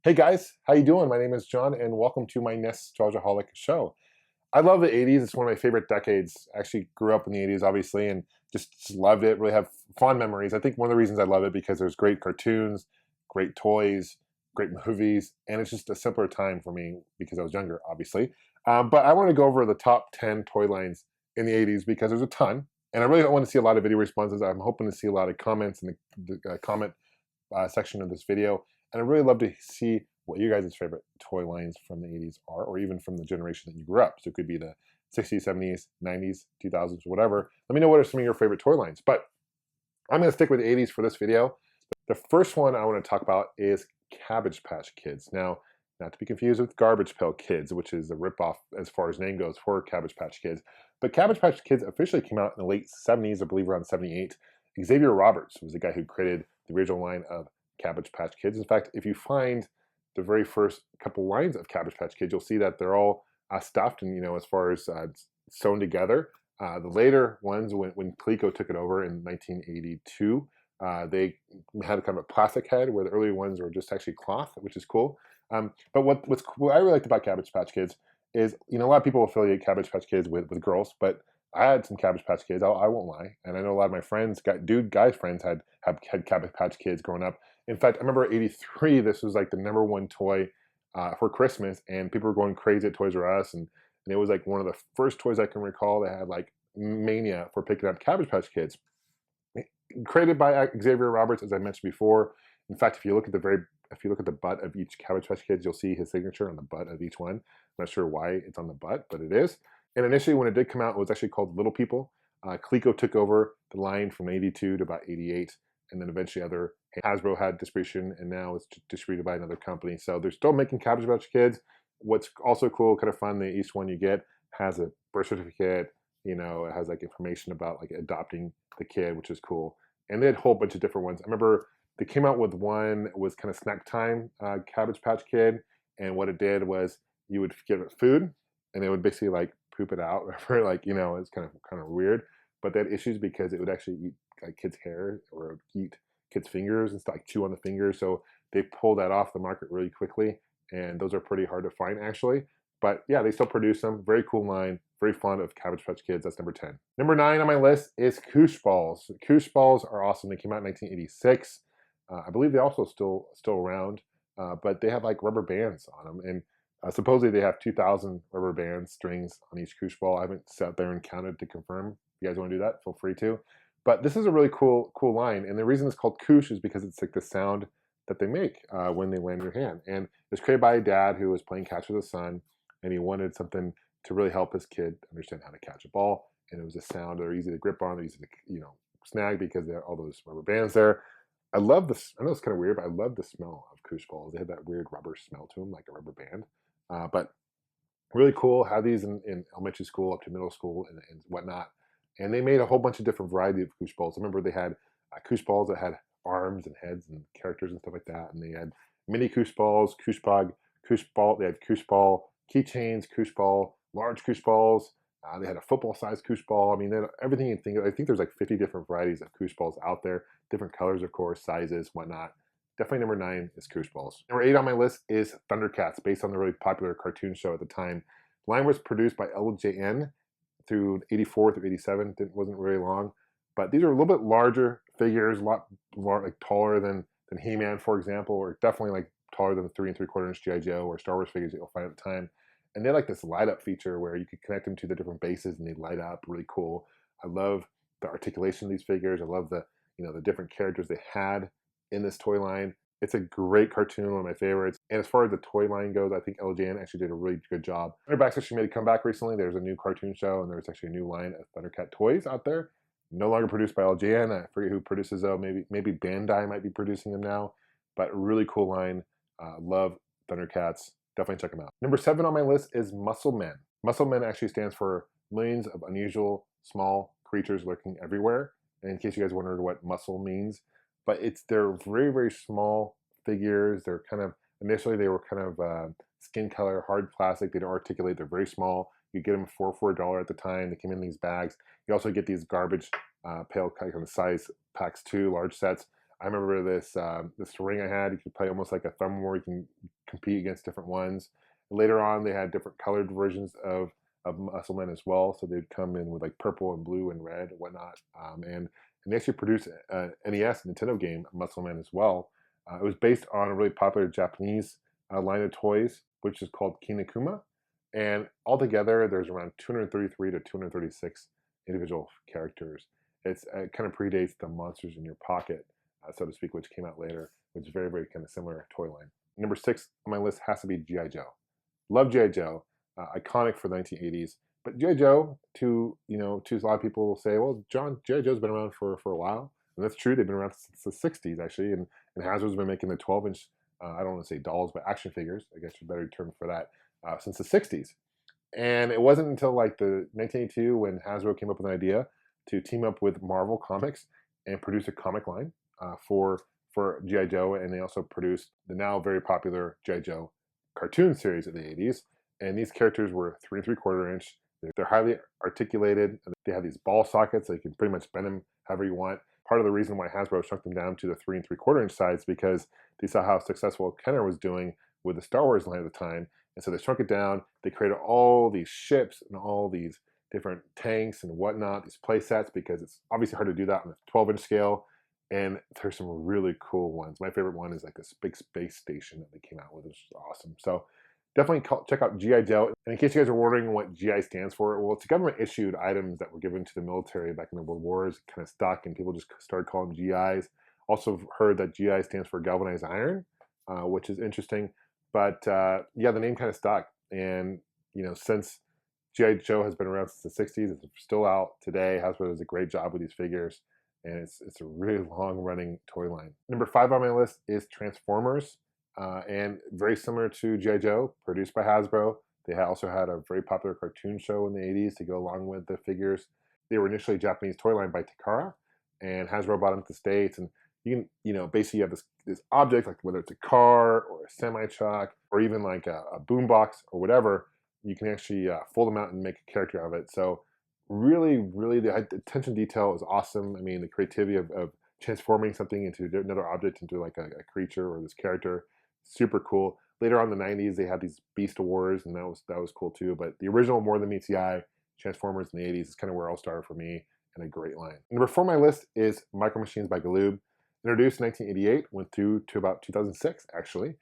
Hey guys, how you doing? My name is John and welcome to my NES-talgiaholic show. I love the 80s. It's one of my favorite decades. I actually grew up in the 80s, obviously, and just loved it. Really have fond memories. I think one of the reasons I love it because there's great cartoons, great toys, great movies, and it's just a simpler time for me because I was younger, obviously. But I want to go over the top 10 toy lines in the 80s because there's a ton, and I really don't want to see a lot of video responses. I'm hoping to see a lot of comments in the comment section of this video. And I'd really love to see what you guys' favorite toy lines from the 80s are, or even from the generation that you grew up. So it could be the 60s, 70s, 90s, 2000s, whatever. Let me know what are some of your favorite toy lines. But I'm going to stick with the 80s for this video. The first one I want to talk about is Cabbage Patch Kids. Now, not to be confused with Garbage Pail Kids, which is a ripoff as far as name goes for Cabbage Patch Kids. But Cabbage Patch Kids officially came out in the late 70s, I believe around 78. Xavier Roberts was the guy who created the original line of Cabbage Patch Kids. In fact, if you find the very first couple lines of Cabbage Patch Kids, you'll see that they're all stuffed and, as far as sewn together. The later ones, when Coleco took it over in 1982, they had kind of a plastic head, where the earlier ones were just actually cloth, which is cool. But what I really liked about Cabbage Patch Kids is, a lot of people affiliate Cabbage Patch Kids with girls, but I had some Cabbage Patch Kids, I won't lie. And I know a lot of my friends, guys friends had Cabbage Patch Kids growing up. In fact, I remember '83, this was like the #1 toy for Christmas, and people were going crazy at Toys R Us, and it was like one of the first toys I can recall that had like mania for picking up Cabbage Patch Kids. Created by Xavier Roberts, as I mentioned before. In fact, if you look at the butt of each Cabbage Patch Kids, you'll see his signature on the butt of each one. I'm not sure why it's on the butt, but it is. And initially, when it did come out, it was actually called Little People. Coleco took over the line from '82 to about '88, and then eventually Hasbro had distribution, and now it's distributed by another company. So they're still making Cabbage Patch Kids. What's also cool, kind of fun, each one you get has a birth certificate. It has like information about like adopting the kid, which is cool. And they had a whole bunch of different ones. I remember they came out with one that was kind of snack time Cabbage Patch Kid, and what it did was you would give it food, and it would basically like poop it out. Or like it's kind of weird. But they had issues because it would actually eat like kids' hair, or it would eat kids' fingers and stuff, like chew on the fingers. So they pulled that off the market really quickly, and those are pretty hard to find actually. But yeah, they still produce them. Very cool line. Very fond of Cabbage Patch Kids. That's number 10. Number 9 on my list is Koosh Balls. Koosh Balls are awesome. They came out in 1986. I believe they also still around, but they have like rubber bands on them, and supposedly they have 2,000 rubber band strings on each Koosh Ball. I haven't sat there and counted to confirm. If you guys want to do that, feel free to. But this is a really cool line, and the reason it's called Koosh is because it's like the sound that they make when they land in your hand. And it was created by a dad who was playing catch with his son, and he wanted something to really help his kid understand how to catch a ball. And it was a sound they're easy to grip on, they're easy to snag because there are all those rubber bands there. I love this. I know it's kind of weird, but I love the smell of Koosh Balls. They have that weird rubber smell to them, like a rubber band. But really cool. Had these in elementary school up to middle school and whatnot. And they made a whole bunch of different variety of Koosh Balls. I remember they had Koosh Balls that had arms and heads and characters and stuff like that. And they had mini Koosh Balls, Koosh Ball. They had Koosh Ball keychains, Koosh Ball, large Koosh Balls. They had a football-sized Koosh Ball. I mean, they had everything you think of. I think there's like 50 different varieties of Koosh Balls out there. Different colors, of course, sizes, whatnot. Definitely number 9 is Koosh Balls. Number 8 on my list is Thundercats, based on the really popular cartoon show at the time. The line was produced by LJN through '84 through '87. Wasn't very long, but these are a little bit larger figures, a lot more like taller than Heman, for example, or definitely like taller than the 3 3/4 inch GI Joe or Star Wars figures that you'll find at the time. And they had like this light up feature where you could connect them to the different bases and they light up. Really cool. I love the articulation of these figures. I love the the different characters they had in this toy line. It's a great cartoon, one of my favorites. And as far as the toy line goes, I think LJN actually did a really good job. Thundercats actually made a comeback recently. There's a new cartoon show, and there's actually a new line of Thundercat toys out there. No longer produced by LJN. I forget who produces though. Maybe Bandai might be producing them now. But really cool line. Love Thundercats. Definitely check them out. Number 7 on my list is Muscle Men. Muscle Men actually stands for millions of unusual small creatures lurking everywhere. And in case you guys wondered what muscle means, but they're very, very small figures. They're initially they were kind of skin color, hard plastic. They don't articulate. They're very small. You get them for $1 at the time. They came in these bags. You also get these garbage pail kind of size packs too, large sets. I remember this ring I had. You could play almost like a thumb war. You can compete against different ones. Later on, they had different colored versions of Musclemen as well. So they'd come in with like purple and blue and red and whatnot. And they actually produced an NES Nintendo game, Musclemen as well. It was based on a really popular Japanese line of toys, which is called Kinokuma. And altogether, there's around 233 to 236 individual characters. It kind of predates the Monsters in Your Pocket, so to speak, which came out later, which is very, very kind of similar toy line. Number 6 on my list has to be G.I. Joe. Love G.I. Joe, iconic for the 1980s. But G.I. Joe, to a lot of people will say, well, John, G.I. Joe's been around for a while. And that's true. They've been around since the 60s, actually. And Hasbro's been making the 12-inch, I don't want to say dolls, but action figures, I guess is a better term for that, since the 60s. And it wasn't until like the 1982 when Hasbro came up with an idea to team up with Marvel Comics and produce a comic line for G.I. Joe. And they also produced the now very popular G.I. Joe cartoon series of the 80s. And these characters were 3 3/4 inch. They're highly articulated. They have these ball sockets, so you can pretty much bend them however you want. Part of the reason why Hasbro shrunk them down to the 3 3/4 inch size because they saw how successful Kenner was doing with the Star Wars line at the time. And so they shrunk it down. They created all these ships and all these different tanks and whatnot, these play sets, because it's obviously hard to do that on a 12-inch scale. And there's some really cool ones. My favorite one is like this big space station that they came out with, which is awesome. So definitely check out G.I. Joe. And in case you guys are wondering what GI stands for, well, it's government-issued items that were given to the military back in the World Wars, kind of stuck, and people just started calling them GIs. Also heard that GI stands for galvanized iron, which is interesting. But yeah, the name kind of stuck. And, since G.I. Joe has been around since the 60s, it's still out today. Hasbro does a great job with these figures. And it's a really long-running toy line. Number 5 on my list is Transformers. And very similar to G.I. Joe, produced by Hasbro. They also had a very popular cartoon show in the 80s to go along with the figures. They were initially a Japanese toy line by Takara, and Hasbro bought them to the States. And you can, basically you have this object, like whether it's a car or a semi-truck or even like a boombox or whatever, you can actually fold them out and make a character of it. So really, really, the attention detail is awesome. I mean, the creativity of transforming something into another object, into like a creature or this character, super cool. Later on in the 90s, they had these Beast Wars, and that was cool too. But the original More Than Meets the Eye, Transformers in the 80s is kind of where it all started for me, and a great line. Number 4 on my list is Micro Machines by Galoob. Introduced in 1988, went through to about 2006 actually,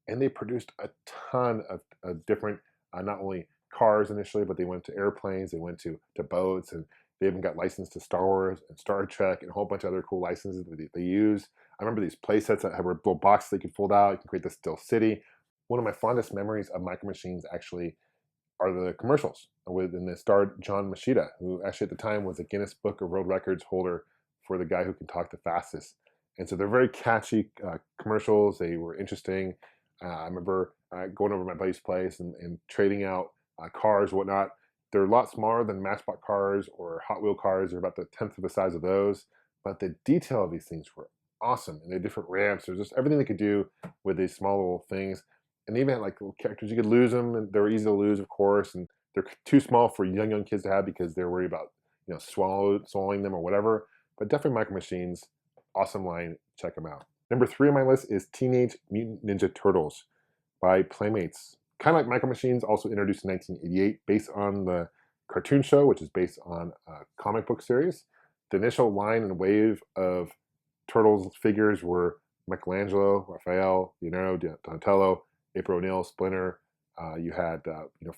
and they produced a ton of different, not only cars initially, but they went to airplanes, they went to boats, and they even got licensed to Star Wars and Star Trek and a whole bunch of other cool licenses that they used. I remember these play sets that had a little box they could fold out. You can create the Still City. One of my fondest memories of Micro Machines actually are the commercials and they starred John Machida, who actually at the time was a Guinness Book of World Records holder for the guy who can talk the fastest. And so they're very catchy commercials. They were interesting. I remember going over to my buddy's place and trading out cars and whatnot. They're a lot smaller than Matchbox cars or Hot Wheel cars. They're about the 10th of the size of those. But the detail of these things were awesome. And they had different ramps. There's just everything they could do with these small little things. And they even had like little characters. You could lose them, and they were easy to lose, of course. And they're too small for young kids to have because they're worried about swallowing them or whatever. But definitely Micro Machines, awesome line. Check them out. Number 3 on my list is Teenage Mutant Ninja Turtles by Playmates. Kind of like Micro Machines, also introduced in 1988, based on the cartoon show, which is based on a comic book series. The initial line and wave of Turtles figures were Michelangelo, Raphael, Leonardo, Donatello, April O'Neil, Splinter. You had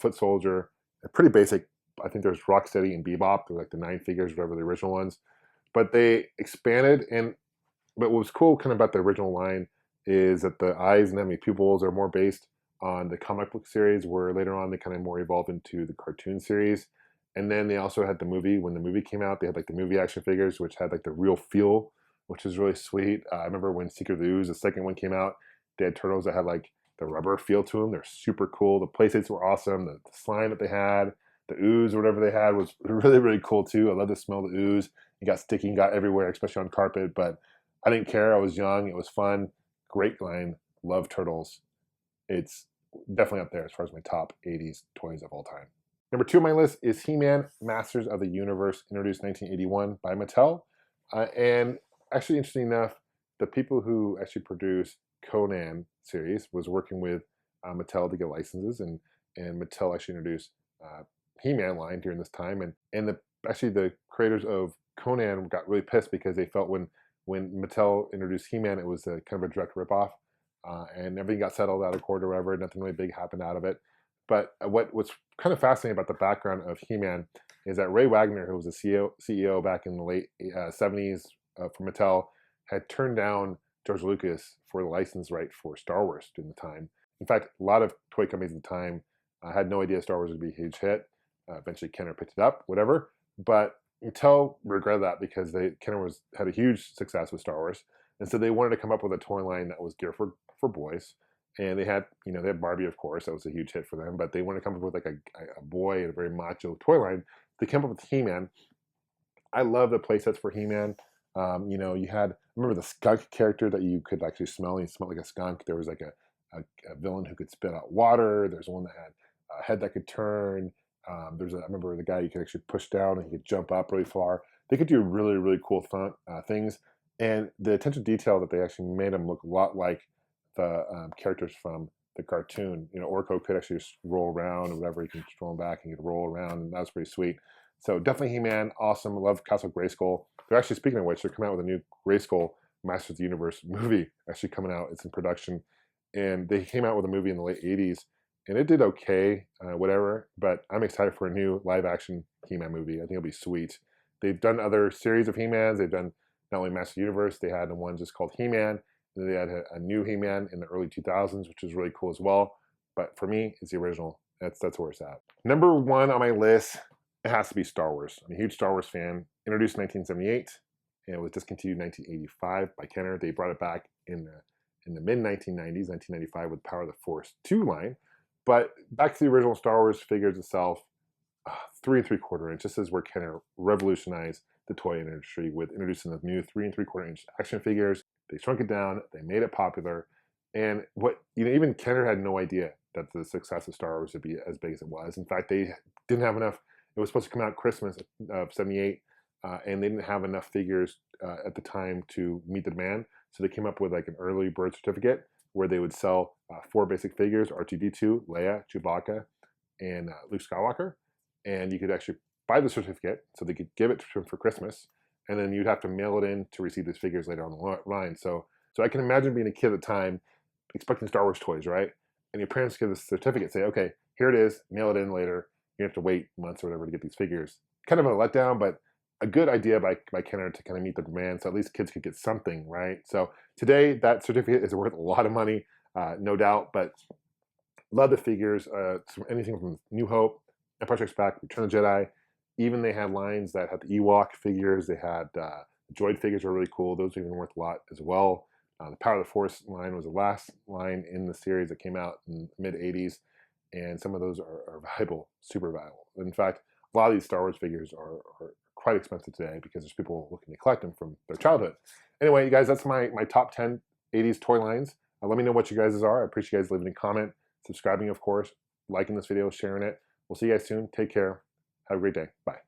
Foot Soldier. Pretty basic. I think there's Rocksteady and Bebop. They're like the 9 figures, whatever the original ones. But they expanded, but what was cool kind of about the original line is that the eyes and enemy pupils are more based on the comic book series, where later on they kind of more evolved into the cartoon series. And then they also had the movie. When the movie came out, they had like the movie action figures, which had like the real feel, which is really sweet. I remember when Secret of the Ooze, the second one, came out, they had turtles that had like the rubber feel to them. They're super cool. The playsets were awesome. The slime that they had, the ooze or whatever they had, was really, really cool too. I love the smell of the ooze. It got sticky and got everywhere, especially on carpet, but I didn't care. I was young. It was fun. Great line. Love Turtles. It's definitely up there as far as my top 80s toys of all time. Number 2 on my list is He-Man, Masters of the Universe, introduced in 1981 by Mattel. And actually, interesting enough, the people who actually produced Conan series was working with Mattel to get licenses, and Mattel actually introduced He-Man line during this time, and actually the creators of Conan got really pissed because they felt when Mattel introduced He-Man, it was a kind of a direct ripoff, and everything got settled out of court or whatever. Nothing really big happened out of it. But what's kind of fascinating about the background of He-Man is that Ray Wagner, who was the CEO back in the late 70s for Mattel, had turned down George Lucas for the license right for Star Wars during the time. In fact, a lot of toy companies at the time had no idea Star Wars would be a huge hit. Eventually, Kenner picked it up, whatever. But Mattel regretted that because Kenner had a huge success with Star Wars, and so they wanted to come up with a toy line that was geared for boys. And they had Barbie, of course, that was a huge hit for them. But they wanted to come up with like a boy and a very macho toy line. They came up with He-Man. I love the playsets for He-Man. You had, remember the skunk character that you could actually smell? You smelled like a skunk. There was like a villain who could spit out water. There's one that had a head that could turn. I remember the guy you could actually push down and he could jump up really far. They could do really, really cool things. And the attention to detail that they actually made them look a lot like the characters from the cartoon. Orko could actually just roll around or whatever. He can just roll back and he could roll around, and that was pretty sweet. So definitely He-Man, awesome. I love Castle Grayskull. They're actually, speaking of which, they're coming out with a new Grayskull Masters of the Universe movie actually coming out. It's in production. And they came out with a movie in the late 80s, and it did okay, whatever. But I'm excited for a new live-action He-Man movie. I think it'll be sweet. They've done other series of He-Mans. They've done not only Masters of the Universe, they had one just called He-Man. And they had a new He-Man in the early 2000s, which was really cool as well. But for me, it's the original. That's where it's at. Number one on my list, it has to be Star Wars. I'm a huge Star Wars fan. Introduced in 1978, and it was discontinued in 1985 by Kenner. They brought it back in the mid-1990s, 1995, with Power of the Force 2 line. But back to the original Star Wars figures itself, 3 3/4 inch. This is where Kenner revolutionized the toy industry with introducing the new 3 3/4 inch action figures. They shrunk it down. They made it popular. And even Kenner had no idea that the success of Star Wars would be as big as it was. In fact, they didn't have enough. It was supposed to come out Christmas of 78, and they didn't have enough figures at the time to meet the demand. So they came up with like an early bird certificate where they would sell 4 basic figures: R2-D2, Leia, Chewbacca, and Luke Skywalker. And you could actually buy the certificate, so they could give it to them for Christmas, and then you'd have to mail it in to receive these figures later on the line. So I can imagine being a kid at the time, expecting Star Wars toys, right? And your parents give this certificate, say, okay, here it is, mail it in later. You have to wait months or whatever to get these figures. Kind of a letdown, but a good idea by Kenner to kind of meet the demand, so at least kids could get something, right? So today, that certificate is worth a lot of money, no doubt, but love the figures. Anything from New Hope, Empire Strikes Back, Return of the Jedi. Even they had lines that had the Ewok figures. They had droid figures were really cool. Those are even worth a lot as well. The Power of the Force line was the last line in the series that came out in the mid-80s, and some of those are valuable, super valuable. In fact, a lot of these Star Wars figures are quite expensive today because there's people looking to collect them from their childhood. Anyway, you guys, that's my top 10 80s toy lines. Let me know what you guys are. I appreciate you guys leaving a comment, subscribing, of course, liking this video, sharing it. We'll see you guys soon. Take care. Have a great day. Bye.